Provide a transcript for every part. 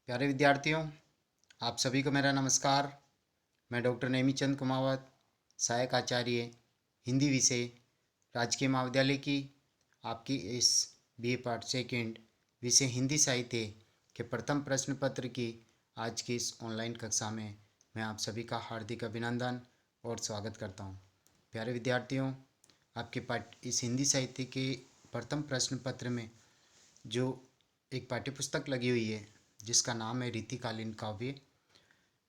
प्यारे विद्यार्थियों, आप सभी को मेरा नमस्कार। मैं डॉक्टर नेमीचंद कुमावत, सहायक आचार्य हिंदी विषय, राजकीय महाविद्यालय की आपकी इस बीए पार्ट सेकेंड विषय हिंदी साहित्य के प्रथम प्रश्न पत्र की आज की इस ऑनलाइन कक्षा में मैं आप सभी का हार्दिक अभिनंदन और स्वागत करता हूं। प्यारे विद्यार्थियों, आपके पाठ इस हिंदी साहित्य के प्रथम प्रश्न पत्र में जो एक पाठ्यपुस्तक लगी हुई है जिसका नाम है रीतिकालीन काव्य।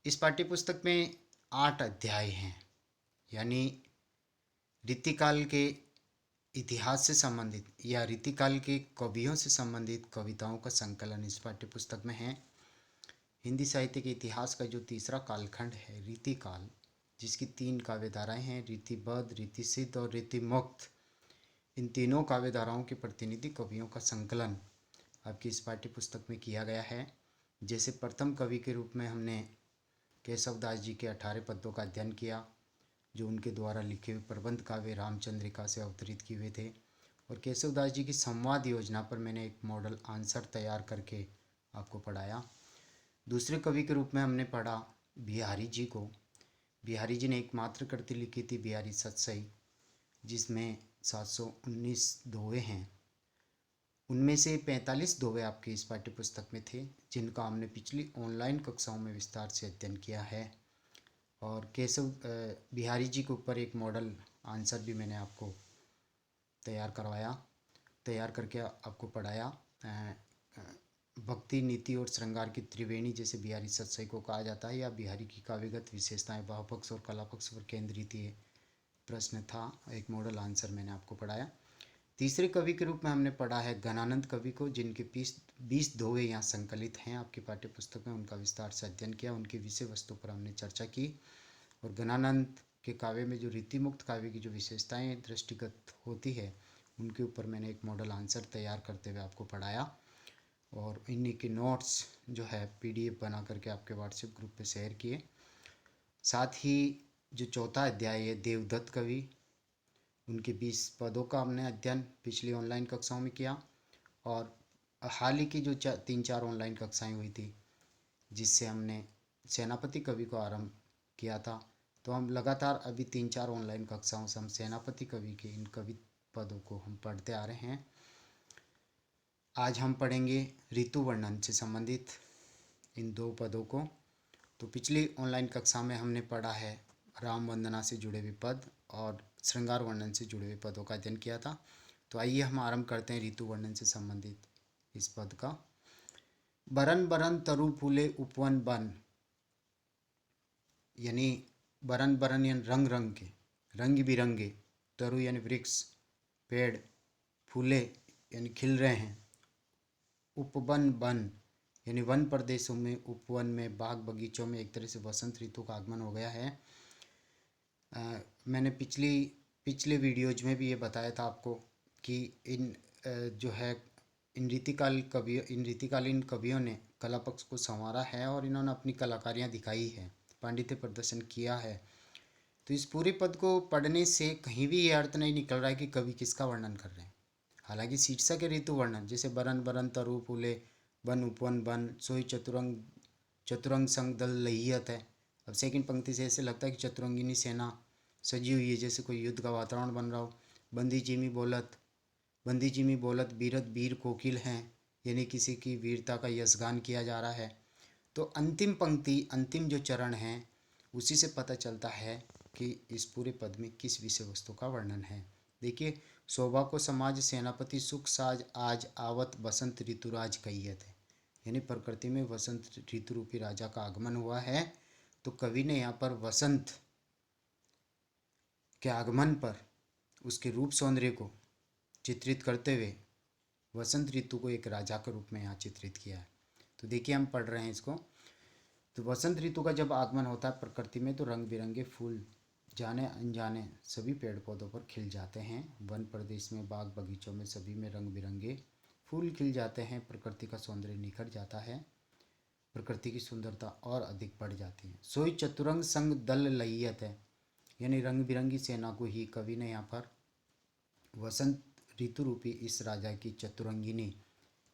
इस पाठ्यपुस्तक में 8 अध्याय हैं, यानी रीतिकाल के इतिहास से संबंधित या रीतिकाल के कवियों से संबंधित कविताओं का संकलन इस पाठ्यपुस्तक में है। हिंदी साहित्य के इतिहास का जो तीसरा कालखंड है रीतिकाल, जिसकी 3 काव्यधाराएं हैं, रीतिबद्ध, रीतिसिद्ध और रीतिमुक्त। इन तीनों काव्यधाराओं के प्रतिनिधि कवियों का संकलन आपकी इस पाठ्यपुस्तक में किया गया है। जैसे प्रथम कवि के रूप में हमने केशवदास जी के 18 पद्यों का अध्ययन किया, जो उनके द्वारा लिखे हुए प्रबंध काव्य रामचंद्रिका से अवतरित किए हुए थे। और केशवदास जी की संवाद योजना पर मैंने एक मॉडल आंसर तैयार करके आपको पढ़ाया। दूसरे कवि के रूप में हमने पढ़ा बिहारी जी को। बिहारी जी ने एकमात्र कृति लिखी थी बिहारी सतसई, जिसमें 719 दोहे हैं। उनमें से 45 दोहे आपके इस पाठ्यपुस्तक में थे, जिनका हमने पिछली ऑनलाइन कक्षाओं में विस्तार से अध्ययन किया है। और केशव बिहारी जी के ऊपर एक मॉडल आंसर भी मैंने आपको तैयार करके आपको पढ़ाया। भक्ति, नीति और श्रृंगार की त्रिवेणी जैसे बिहारी सतसई को कहा जाता है, या बिहारी की काव्यगत विशेषताएं भाव पक्ष और कला पक्ष पर केंद्रित ये प्रश्न था। एक मॉडल आंसर मैंने आपको पढ़ाया। तीसरे कवि के रूप में हमने पढ़ा है गणानंद कवि को, जिनके 20 दोहे यहाँ संकलित हैं आपकी पाठ्यपुस्तक में। उनका विस्तार से अध्ययन किया, उनकी विषय वस्तु पर हमने चर्चा की। और गणानंद के काव्य में जो रीतिमुक्त काव्य की जो विशेषताएं दृष्टिगत होती है, उनके ऊपर मैंने एक मॉडल आंसर तैयार करते हुए आपको पढ़ाया। और इन्हीं के नोट्स जो है PDF बना करके आपके व्हाट्सएप ग्रुप पे शेयर किए। साथ ही जो चौथा अध्याय है देवदत्त कवि, उनके 20 पदों का हमने अध्ययन पिछली ऑनलाइन कक्षाओं में किया। और हाल ही की जो 3-4 ऑनलाइन कक्षाएं हुई थी, जिससे हमने सेनापति कवि को आरंभ किया था, तो हम लगातार अभी 3-4 ऑनलाइन कक्षाओं से हम सेनापति कवि के इन कवि पदों को हम पढ़ते आ रहे हैं। आज हम पढ़ेंगे ऋतु वर्णन से संबंधित इन 2 पदों को। तो पिछली ऑनलाइन कक्षा में हमने पढ़ा है राम वंदना से जुड़े हुए पद और श्रृंगार वर्णन से जुड़े हुए पदों का अध्ययन किया था। तो आइए हम आरंभ करते हैं ऋतु वर्णन से संबंधित इस पद का। बरन बरन तरु फूले उपवन बन, यानी बरन बरन यानी रंग रंग के, रंग बिरंगे, तरु यानी वृक्ष, पेड़, फूले यानी खिल रहे हैं, उपवन बन यानी वन प्रदेशों में, उपवन में, बाग बगीचों में एक तरह से वसंत ऋतु का आगमन हो गया है। मैंने पिछले वीडियोज में भी ये बताया था आपको कि जो है इन रीतिकालीन कवियों ने कला पक्ष को संवारा है और इन्होंने अपनी कलाकारियाँ दिखाई है, पांडित्य प्रदर्शन किया है। तो इस पूरे पद को पढ़ने से कहीं भी ये अर्थ नहीं निकल रहा है कि कवि किसका वर्णन कर रहे हैं। हालांकि शीर्षक है ऋतु वर्णन, जैसे बरन बरन तरु फूले वन उपवन बन, सोई चतुरंग संग दल लहियत है। अब सेकंड पंक्ति से ऐसे लगता है कि चतुरंगिनी सेना सजी हुई है, जैसे कोई युद्ध का वातावरण बन रहा हो। बंदी जिमी बोलत बीरत बीर कोकिल हैं, यानी किसी की वीरता का यशगान किया जा रहा है। तो अंतिम पंक्ति, अंतिम जो चरण है, उसी से पता चलता है कि इस पूरे पद में किस विषय वस्तु का वर्णन है। देखिए, शोभा को समाज सेनापति सुख साज आज आवत बसंत ऋतुराज कहियत है, यानी प्रकृति में वसंत ऋतु रूपी राजा का आगमन हुआ है। तो कवि ने यहाँ पर वसंत के आगमन पर उसके रूप सौंदर्य को चित्रित करते हुए वसंत ऋतु को एक राजा के रूप में यहाँ चित्रित किया है। तो देखिए, हम पढ़ रहे हैं इसको। तो वसंत ऋतु का जब आगमन होता है प्रकृति में, तो रंग बिरंगे फूल जाने अनजाने सभी पेड़ पौधों पर खिल जाते हैं। वन प्रदेश में, बाग बगीचों में, सभी में रंग बिरंगे फूल खिल जाते हैं। प्रकृति का सौंदर्य निखर जाता है, प्रकृति की सुंदरता और अधिक बढ़ जाती है। सोई चतुरंग संग दल लहियत है, यानी रंग बिरंगी सेना को ही कवि ने यहाँ पर वसंत ऋतु रूपी इस राजा की चतुरंगिनी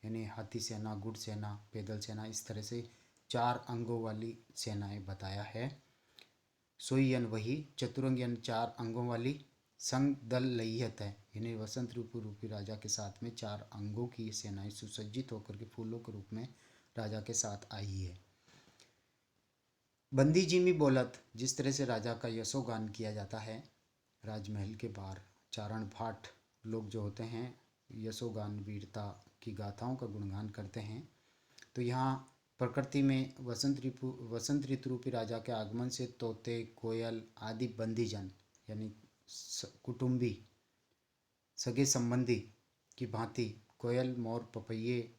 यानी हाथी सेना, गुड़ सेना, पैदल सेना, इस तरह से 4 अंगों वाली सेनाएं बताया है। सोई यानी वही, चतुरंग यानी 4 अंगों वाली, संग दल लय्यत है यानी वसंत ऋतु रूपी राजा के साथ में 4 अंगों की सेनाएं सुसज्जित होकर के फूलों के रूप में राजा के साथ आई है। बंदी जिमी बोलत, जिस तरह से राजा का यशोगान किया जाता है राजमहल के बाहर, चारण भाट लोग जो होते हैं यशोगान, वीरता की गाथाओं का गुणगान करते हैं। तो यहाँ प्रकृति में वसंत ऋतु रूपी राजा के आगमन से तोते, कोयल आदि बंदीजन यानी कुटुंबी, सगे संबंधी की भांति कोयल, मोर, पपैये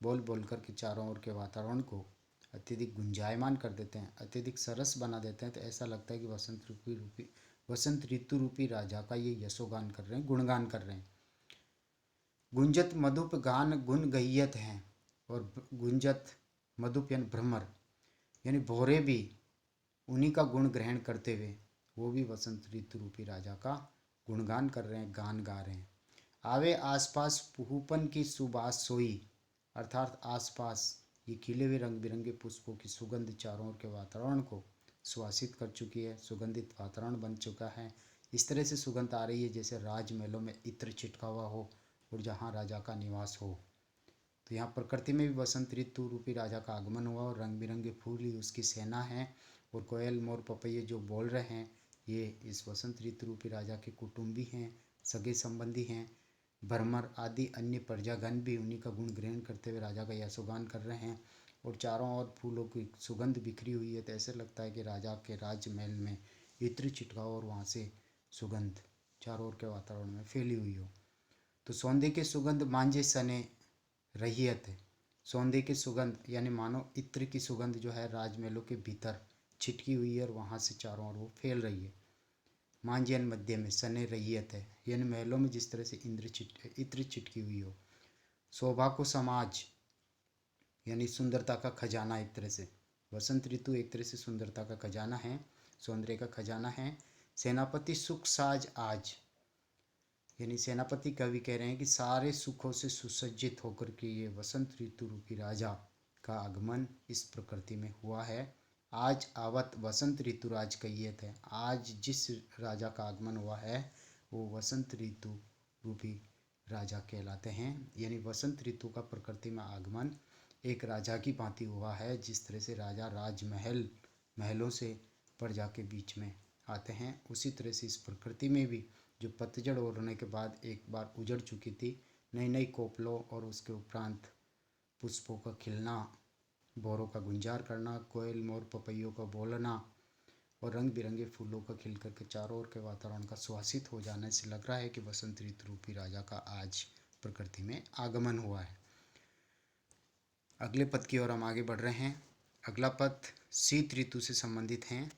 बोल बोल कर के चारों ओर के वातावरण को अत्यधिक गुंजायमान कर देते हैं, अत्यधिक सरस बना देते हैं। तो ऐसा लगता है कि वसंत ऋतु रूपी राजा का ये यशोगान कर रहे हैं, गुणगान कर रहे हैं। गुंजत मधुप गान गुण गहियत हैं, और गुंजत मधुप यानी भ्रमर यानी भोरे भी उन्हीं का गुण ग्रहण करते हुए वो भी वसंत ऋतु रूपी राजा का गुणगान कर रहे हैं, गान गा रहे हैं। आवे आसपास पुहूपन की सुबास सोई, अर्थात आसपास ये खिले हुए रंग बिरंगे पुष्पों की सुगंध चारों ओर के वातावरण को सुवासित कर चुकी है, सुगंधित वातावरण बन चुका है। इस तरह से सुगंध आ रही है जैसे राजमहलों में इत्र छिटका हुआ हो और जहाँ राजा का निवास हो। तो यहाँ प्रकृति में भी वसंत ऋतु रूपी राजा का आगमन हुआ और रंग बिरंगे फूल ही उसकी सेना है, और कोयल, मोर, पपैये जो बोल रहे हैं ये इस वसंत ऋतु रूपी राजा के कुटुंबी हैं, सगे संबंधी हैं। भ्रमर आदि अन्य प्रजागण भी उन्हीं का गुण ग्रहण करते हुए राजा का यशोगान कर रहे हैं, और चारों ओर फूलों की सुगंध बिखरी हुई है। तो ऐसे लगता है कि राजा के राजमहल में इत्र छिटका हो और वहाँ से सुगंध चारों ओर के वातावरण में फैली हुई हो। तो सौंदे के सुगंध मांझे सने रहियत है, सौंदे की सुगंध यानी मानो इत्र की सुगंध जो है राजमहलों के भीतर छिटकी हुई है और वहाँ से चारों ओर वो फैल रही है। मांझियन मध्य में, सने रहियत है यानी महलों में जिस तरह से इत्र छिटकी हुई हो। शोभा को समाज यानी सुंदरता का खजाना, एक तरह से वसंत ऋतु एक तरह से सुंदरता का खजाना है, सौंदर्य का खजाना है। सेनापति सुख साज आज यानी सेनापति कवि कह रहे हैं कि सारे सुखों से सुसज्जित होकर के ये वसंत ऋतु रूपी राजा का आगमन इस प्रकृति में हुआ है। आज आवत वसंत ऋतुराज कहियत है, आज जिस राजा का आगमन हुआ है वो वसंत ऋतु रूपी राजा कहलाते हैं। यानी वसंत ऋतु का प्रकृति में आगमन एक राजा की भांति हुआ है। जिस तरह से राजा महलों से प्रजा के बीच में आते हैं, उसी तरह से इस प्रकृति में भी जो पतझड़ होने के बाद एक बार उजड़ चुकी थी, नई नई कोपलों और उसके उपरांत पुष्पों का खिलना, भौरों का गुंजार करना, कोयल, मोर, पपैयों का बोलना और रंग बिरंगे फूलों का खिल करके चारों ओर के वातावरण का सुवासित हो जाने से लग रहा है कि वसंत ऋतु रूपी राजा का आज प्रकृति में आगमन हुआ है। अगले पद की ओर हम आगे बढ़ रहे हैं। अगला पद शीत ऋतु से संबंधित हैं।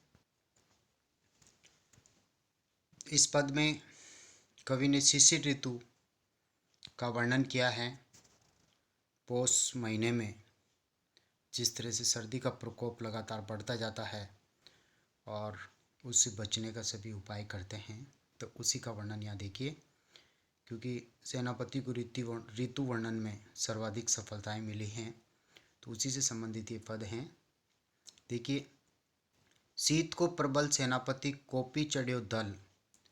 इस पद में कवि ने शिशिर ऋतु का वर्णन किया है। पौष महीने में जिस तरह से सर्दी का प्रकोप लगातार बढ़ता जाता है और उससे बचने का सभी उपाय करते हैं, तो उसी का वर्णन यहाँ देखिए। क्योंकि सेनापति को ऋतु वर्णन में सर्वाधिक सफलताएं मिली हैं, तो उसी से संबंधित ये पद हैं। देखिए, शीत को प्रबल सेनापति कोपी चढ़्यो दल,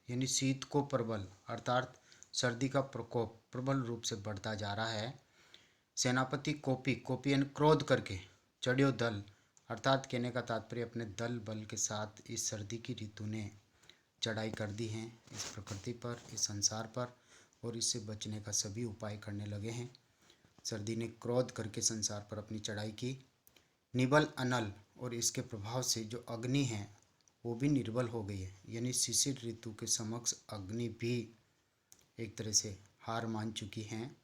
यानी शीत को प्रबल अर्थात सर्दी का प्रकोप प्रबल रूप से बढ़ता जा रहा है। सेनापति कोपी यानी क्रोध करके, चढ़्यो दल अर्थात कहने का तात्पर्य अपने दल बल के साथ इस सर्दी की ऋतु ने चढ़ाई कर दी है इस प्रकृति पर, इस संसार पर, और इससे बचने का सभी उपाय करने लगे हैं। सर्दी ने क्रोध करके संसार पर अपनी चढ़ाई की। निबल अनल, और इसके प्रभाव से जो अग्नि है वो भी निर्बल हो गई है, यानी शिशिर ऋतु के समक्ष अग्नि भी एक तरह से हार मान चुकी हैं।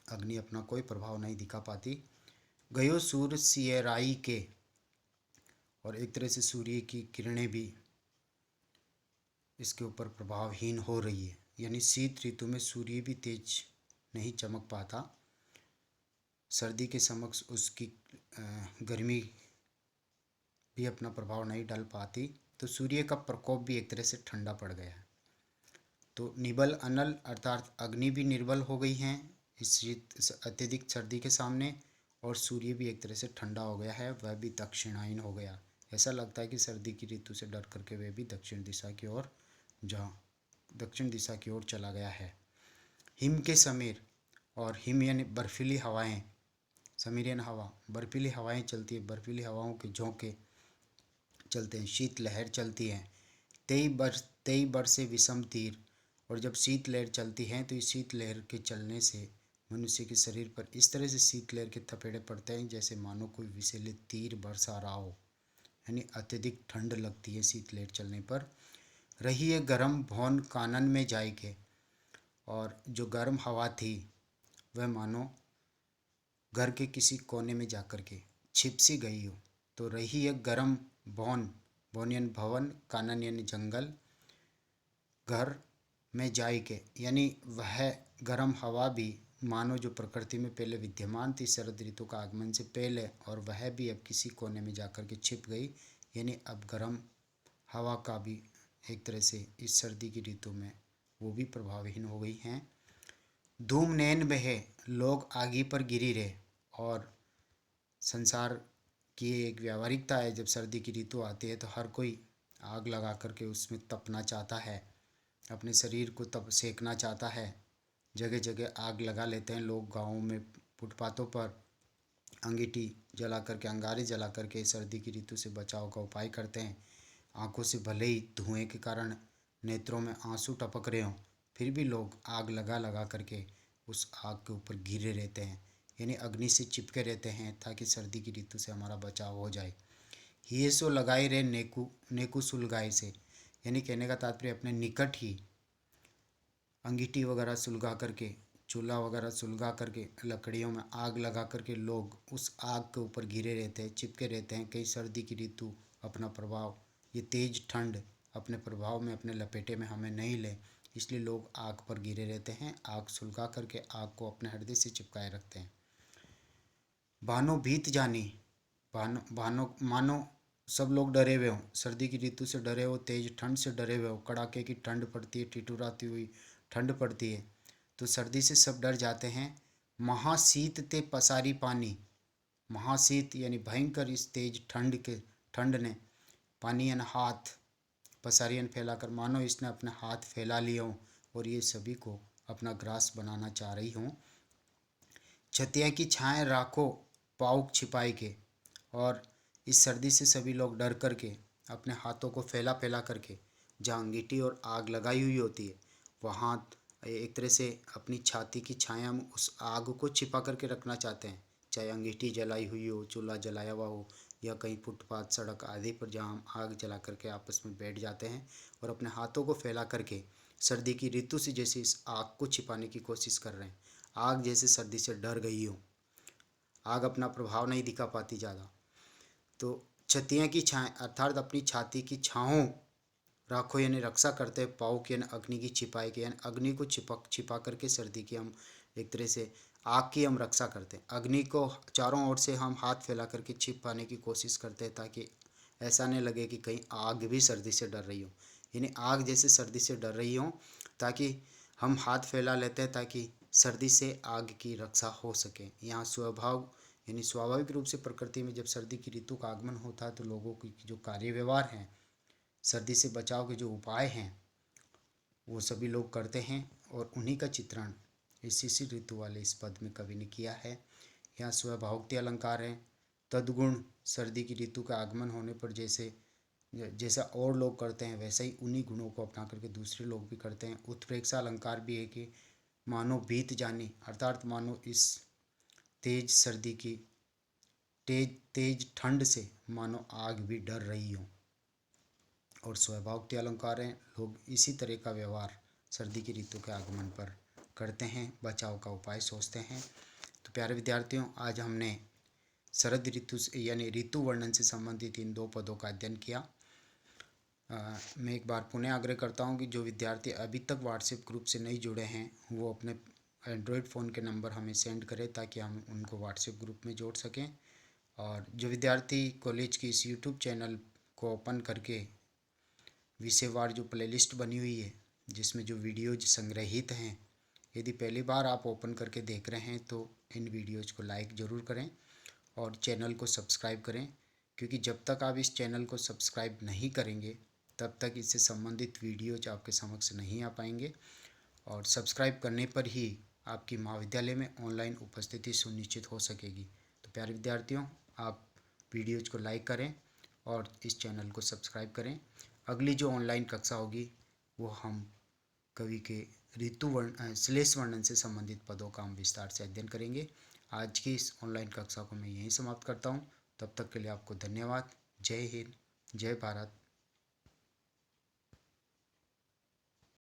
अग्नि अपना कोई प्रभाव नहीं दिखा पाती। गयो सूर्य सियराई के, और एक तरह से सूर्य की किरणें भी इसके ऊपर प्रभावहीन हो रही है, यानी शीत ऋतु में सूर्य भी तेज नहीं चमक पाता। सर्दी के समक्ष उसकी गर्मी भी अपना प्रभाव नहीं डाल पाती, तो सूर्य का प्रकोप भी एक तरह से ठंडा पड़ गया है। तो निबल अनल अर्थात अग्नि भी निर्बल हो गई हैं इस अत्यधिक सर्दी के सामने। और सूर्य भी एक तरह से ठंडा हो गया है, वह भी दक्षिणायन हो गया। ऐसा लगता है कि सर्दी की ऋतु से डर करके वह भी दक्षिण दिशा की ओर चला गया है। हिम के समीर और हिम यानी बर्फीली हवाएं, समीर यानी हवा, बर्फीली हवाएं चलती है, बर्फीली हवाओं के झोंके चलते हैं, शीतलहर चलती है। तेई वर्ष से विषम तीर। और जब शीतलहर चलती है तो इस शीतलहर के चलने से मनुष्य के शरीर पर इस तरह से शीतलहर के थपेड़े पड़ते हैं जैसे मानो कोई विषैले तीर बरसा रहा हो, यानी अत्यधिक ठंड लगती है शीतलहर चलने पर। रही है गर्म भौन कानन में जाई के। और जो गर्म हवा थी वह मानो घर के किसी कोने में जाकर के छिप सी गई हो। तो रही है गर्म भौन, भौन यानी भवन, कानन यानी जंगल, घर में जाई के यानी वह गर्म हवा भी मानो जो प्रकृति में पहले विद्यमान थी शरद ऋतु का आगमन से पहले, और वह भी अब किसी कोने में जाकर के छिप गई। यानी अब गर्म हवा का भी एक तरह से इस सर्दी की ऋतु में वो भी प्रभावहीन हो गई हैं। धूम नैन बहे लोग आगी पर गिरी रहे। और संसार की एक व्यावहारिकता है, जब सर्दी की ऋतु आती है तो हर कोई आग लगा करके उसमें तपना चाहता है, अपने शरीर को तप सेकना चाहता है। जगह जगह आग लगा लेते हैं लोग, गाँवों में फुटपाथों पर अंगीठी जला करके, अंगारे जला करके सर्दी की ऋतु से बचाव का उपाय करते हैं। आंखों से भले ही धुएं के कारण नेत्रों में आंसू टपक रहे हों, फिर भी लोग आग लगा लगा करके उस आग के ऊपर घिरे रहते हैं, यानी अग्नि से चिपके रहते हैं ताकि सर्दी की ऋतु से हमारा बचाव हो जाए। ये सो लगाए रहे नेकू नेकू सुलगाए से, यानी कहने का तात्पर्य अपने निकट ही अंगीठी वगैरह सुलगा करके, चूल्हा वगैरह सुलगा करके, लकड़ियों में आग लगा करके लोग उस आग के ऊपर घिरे रहते हैं, चिपके रहते हैं। कई सर्दी की ऋतु अपना प्रभाव, ये तेज ठंड अपने प्रभाव में, अपने लपेटे में हमें नहीं ले, इसलिए लोग आग पर घिरे रहते हैं, आग सुलगा करके आग को अपने हृदय से चिपकाए रखते हैं। भानो भीत जानी, भानो मानो सब लोग डरे हुए हों, सर्दी की ऋतु से डरे हो, तेज ठंड से डरे हुए हो, कड़ाके की ठंड पड़ती है, ठिठुराती हुई ठंड पड़ती है, तो सर्दी से सब डर जाते हैं। महाशीत ते पसारी पानी, महाशीत यानी भयंकर इस तेज ठंड ने पानी यानी हाथ, पसारी यानी फैलाकर, मानो इसने अपने हाथ फैला लिए हों और ये सभी को अपना ग्रास बनाना चाह रही हों। छतिया की छाएं राखो पाउक छिपाई के। और इस सर्दी से सभी लोग डर करके अपने हाथों को फैला फैला करके, जहाँ अंगीठी और आग लगाई हुई होती है वहाँ एक तरह से अपनी छाती की छाया में उस आग को छिपा करके रखना चाहते हैं। चाहे अंगीठी जलाई हुई हो, चूल्हा जलाया हुआ हो, या कहीं फुटपाथ सड़क आदि पर जहाँ हम आग जला करके आपस में बैठ जाते हैं और अपने हाथों को फैला करके सर्दी की ऋतु से जैसे इस आग को छिपाने की कोशिश कर रहे हैं। आग जैसे सर्दी से डर गई हो, आग अपना प्रभाव नहीं दिखा पाती ज़्यादा, तो छतिया की छाएं अर्थात अपनी छाती की छाँव राखो यानी रक्षा करते हैं, पाओ की यानी अग्नि की छिपाई के, यानी अग्नि को छिपा करके सर्दी की हम एक तरह से आग की हम रक्षा करते हैं। अग्नि को चारों ओर से हम हाथ फैला करके छिप पाने की कोशिश करते हैं ताकि ऐसा नहीं लगे कि कहीं आग भी सर्दी से डर रही हो, यानी आग जैसे सर्दी से डर रही हो, ताकि हम हाथ फैला लेते हैं ताकि सर्दी से आग की रक्षा हो सके। यहाँ स्वभाव यानी स्वाभाविक रूप से प्रकृति में जब सर्दी की ऋतु का आगमन होता है तो लोगों की जो कार्य व्यवहार हैं, सर्दी से बचाव के जो उपाय हैं वो सभी लोग करते हैं, और उन्हीं का चित्रण इसी ऋतु वाले इस पद में कवि ने किया है। यहाँ स्वभावोक्ति अलंकार है। तदगुण सर्दी की ऋतु का आगमन होने पर जैसा और लोग करते हैं वैसा ही उन्हीं गुणों को अपना करके दूसरे लोग भी करते हैं। उत्प्रेक्षा अलंकार भी है कि मानो बीत जानी, अर्थात मानो इस तेज सर्दी की तेज ठंड से मानो आग भी डर रही हो। और स्वभावोक्ति अलंकार हैं, लोग इसी तरह का व्यवहार सर्दी की ऋतु के आगमन पर करते हैं, बचाव का उपाय सोचते हैं। तो प्यारे विद्यार्थियों, आज हमने शरद ऋतु यानी ऋतु वर्णन से संबंधित इन दो पदों का अध्ययन किया। मैं एक बार पुनः आग्रह करता हूँ कि जो विद्यार्थी अभी तक व्हाट्सएप ग्रुप से नहीं जुड़े हैं वो अपने एंड्रॉयड फ़ोन के नंबर हमें सेंड करें ताकि हम उनको व्हाट्सएप ग्रुप में जोड़ सकें। और जो विद्यार्थी कॉलेज की इस यूट्यूब चैनल को ओपन करके विषयवार जो प्लेलिस्ट बनी हुई है जिसमें जो वीडियोज संग्रहित हैं यदि पहली बार आप ओपन करके देख रहे हैं तो इन वीडियोज़ को लाइक ज़रूर करें और चैनल को सब्सक्राइब करें, क्योंकि जब तक आप इस चैनल को सब्सक्राइब नहीं करेंगे तब तक इससे संबंधित वीडियोज आपके समक्ष नहीं आ पाएंगे। और सब्सक्राइब करने पर ही आपकी महाविद्यालय में ऑनलाइन उपस्थिति सुनिश्चित हो सकेगी। तो प्यारे विद्यार्थियों, आप वीडियोज को लाइक करें और इस चैनल को सब्सक्राइब करें। अगली जो ऑनलाइन कक्षा होगी वो हम कवि के ऋतु वर्ण श्लेष वर्णन से संबंधित पदों का हम विस्तार से अध्ययन करेंगे। आज की इस ऑनलाइन कक्षा को मैं यहीं समाप्त करता हूँ। तब तक के लिए आपको धन्यवाद। जय हिंद, जय भारत।